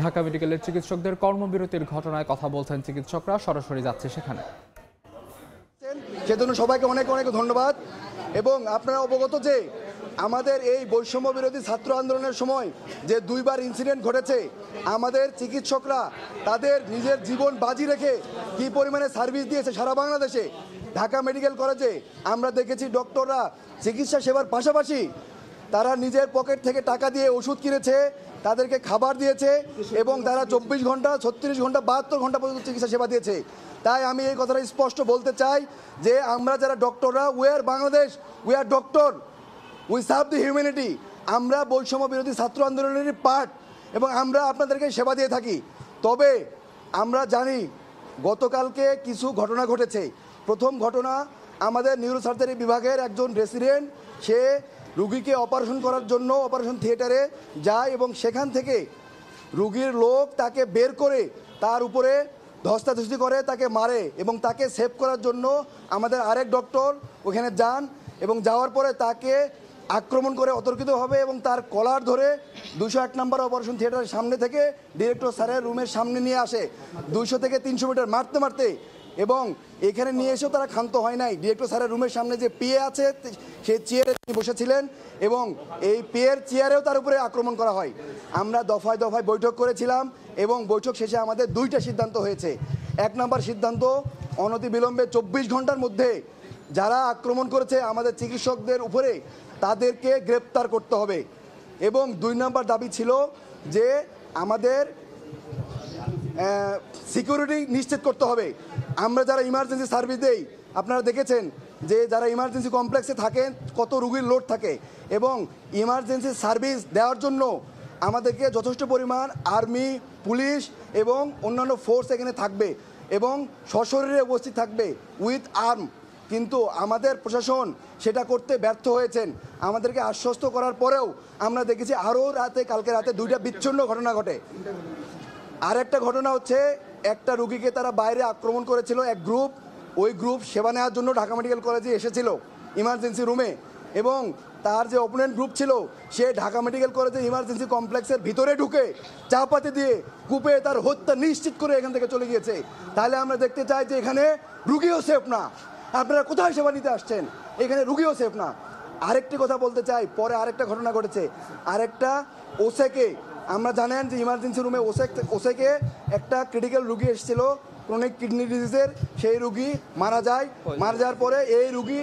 ঢাকা মেডিকেলের চিকিৎসকদের কর্মবিরতির ঘটনায় কথা বলছেন চিকিৎসকরা, সরাসরি যাচ্ছে সেখানে। সেজন্য সবাইকে অনেক অনেক ধন্যবাদ। এবং আপনারা অবগত যে আমাদের এই বৈষম্য বিরোধী ছাত্র আন্দোলনের সময় যে দুইবার ইনসিডেন্ট ঘটেছে, আমাদের চিকিৎসকরা তাদের নিজের জীবন বাজি রেখে কি পরিমাণে সার্ভিস দিয়েছে সারা বাংলাদেশে। ঢাকা মেডিকেল কলেজে আমরা দেখেছি ডক্টররা চিকিৎসা সেবার পাশাপাশি তারা নিজের পকেট থেকে টাকা দিয়ে ওষুধ কিনেছে, তাদেরকে খাবার দিয়েছে এবং তারা 24 ঘন্টা 36 ঘন্টা 72 ঘন্টা পর্যন্ত চিকিৎসা সেবা দিয়েছে। তাই আমি এই কথাটা স্পষ্ট বলতে চাই যে আমরা যারা ডক্টররা, we are Bangladesh, we are doctor, we serve the humanity. আমরা বৈষম্য বিরোধী ছাত্র আন্দোলনেরই পার্ট এবং আমরা আপনাদেরকে সেবা দিয়ে থাকি। তবে আমরা জানি গতকালকে কিছু ঘটনা ঘটেছে। প্রথম ঘটনা, আমাদের নিউরোসার্জারি বিভাগের একজন রেসিডেন্ট সে রুগীকে অপারেশন করার জন্য অপারেশন থিয়েটারে যায় এবং সেখান থেকে রুগীর লোক তাকে বের করে তার উপরে ধস্তাধস্তি করে, তাকে মারে এবং তাকে সেভ করার জন্য আমাদের আরেক ডক্টর ওখানে যান এবং যাওয়ার পরে তাকে আক্রমণ করে অতর্কিতভাবে এবং তার কলার ধরে 201 নম্বর অপারেশন থিয়েটারের সামনে থেকে ডিরেক্টর স্যারের রুমের সামনে নিয়ে আসে 200 থেকে 300 মিটার মারতে মারতে। এবং এখানে নিয়ে এসেও তারা ক্ষান্ত হয় নাই। ডিরেক্টর স্যারের রুমের সামনে যে পিএ আছে সেই চেয়ারে তিনি বসেছিলেন এবং এই পিএর চেয়ারেও তার উপরে আক্রমণ করা হয়। আমরা দফায় দফায় বৈঠক করেছিলাম এবং বৈঠক শেষে আমাদের দুইটা সিদ্ধান্ত হয়েছে। 1 নম্বর সিদ্ধান্ত, অনতিবিলম্বে 24 ঘন্টার মধ্যে যারা আক্রমণ করেছে আমাদের চিকিৎসকদের উপরে তাদেরকে গ্রেপ্তার করতে হবে। এবং 2 নম্বর দাবি ছিল যে আমাদের সিকিউরিটি নিশ্চিত করতে হবে। আমরা যারা ইমার্জেন্সি সার্ভিস দেই, আপনারা দেখেছেন যে যারা ইমার্জেন্সি কমপ্লেক্সে থাকেন কত রুগীর লোড থাকে এবং ইমার্জেন্সি সার্ভিস দেওয়ার জন্য আমাদেরকে যথেষ্ট পরিমাণ আর্মি, পুলিশ এবং অন্যান্য ফোর্স এখানে থাকবে এবং সশরীরে উপস্থিত থাকবে উইথ আর্ম। কিন্তু আমাদের প্রশাসন সেটা করতে ব্যর্থ হয়েছেন। আমাদেরকে আশ্বস্ত করার পরেও আমরা দেখেছি আরও কালকে রাতে 2টা বিচ্ছিন্ন ঘটনা ঘটে। আরেকটা ঘটনা হচ্ছে, একটা রুগীকে তারা বাইরে আক্রমণ করেছিল এক গ্রুপ। ওই গ্রুপ সেবা নেওয়ার জন্য ঢাকা মেডিকেল কলেজে এসেছিল ইমার্জেন্সি রুমে এবং তার যে অপোনেন্ট গ্রুপ ছিল সে ঢাকা মেডিকেল কলেজের ইমার্জেন্সি কমপ্লেক্সের ভিতরে ঢুকে চাপাতি দিয়ে কূপে তার হত্যা নিশ্চিত করে এখান থেকে চলে গিয়েছে। তাহলে আমরা দেখতে চাই যে এখানে রুগীও সেফ না। আপনারা কোথায় সেবা নিতে আসছেন? এখানে রুগীও সেফ না। আরেকটি কথা বলতে চাই, পরে আরেকটা ঘটনা ঘটেছে। আরেকটা ওসেকে, আমরা জানেন যে ইমার্জেন্সি রুমে ওসেকে একটা ক্রিটিক্যাল রুগী এসেছিল ক্রনিক কিডনি ডিজিজের, সেই রুগী মারা যায়। মারা যাওয়ার পরে এই রুগী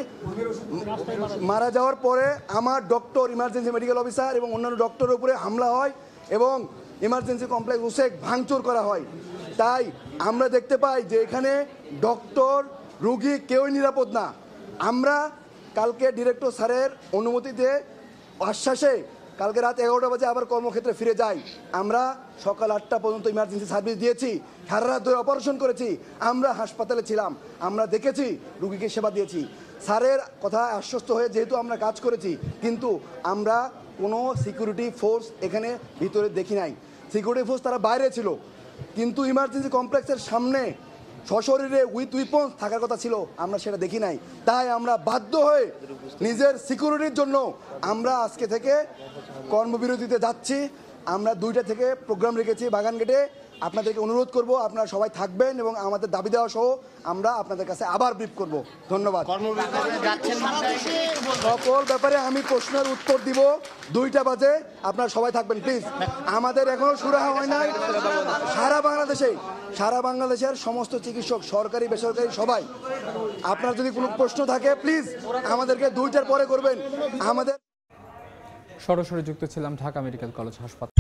মারা যাওয়ার পরে আমার ডক্টর, ইমার্জেন্সি মেডিকেল অফিসার এবং অন্যান্য ডক্টরের উপরে হামলা হয় এবং ইমার্জেন্সি কমপ্লেক্স ওসেক ভাঙচুর করা হয়। তাই আমরা দেখতে পাই যে এখানে ডক্টর, রুগী কেউই নিরাপদ না। আমরা কালকে ডিরেক্টর স্যারের অনুমতিতে আশ্বাসে কালকে রাত 11টা বাজে আবার কর্মক্ষেত্রে ফিরে যাই। আমরা সকাল 8টা পর্যন্ত ইমার্জেন্সি সার্ভিস দিয়েছি, সারা রাত ধরে অপারেশন করেছি, আমরা হাসপাতালে ছিলাম, আমরা দেখেছি, রুগীকে সেবা দিয়েছি। স্যারের কথা আশ্বস্ত হয়ে যেহেতু আমরা কাজ করেছি, কিন্তু আমরা কোনো সিকিউরিটি ফোর্স এখানে ভিতরে দেখি নাই। সিকিউরিটি ফোর্স তারা বাইরে ছিল, কিন্তু ইমার্জেন্সি কমপ্লেক্সের সামনে সশরীরে উইথ উইপন্স থাকার কথা ছিল, আমরা সেটা দেখি নাই। তাই আমরা বাধ্য হয়ে নিজের সিকিউরিটির জন্য আমরা আজকে থেকে কর্মবিরতিতে যাচ্ছি। আমরা 2টা থেকে প্রোগ্রাম রেখেছি বাগান গেটে। আপনাদেরকে অনুরোধ করব আপনারা সবাই থাকবেন এবং আমাদের দাবি দেওয়া সহ আমরা আপনাদের কাছে আবার ব্রিফ করব। ধন্যবাদ। সকল ব্যাপারে আমি প্রশ্নের উত্তর দিব 2টা বাজে, আপনারা সবাই থাকবেন প্লিজ। আমাদের এখনো শুরু হয় নাই। সারা বাংলাদেশের সমস্ত চিকিৎসক, সরকারি বেসরকারি সবাই, আপনার যদি কোনো প্রশ্ন থাকে প্লিজ আমাদেরকে 2টার পরে করবেন। আমাদের সরাসরি যুক্ত ছিলাম ঢাকা মেডিকেল কলেজ হাসপাতাল।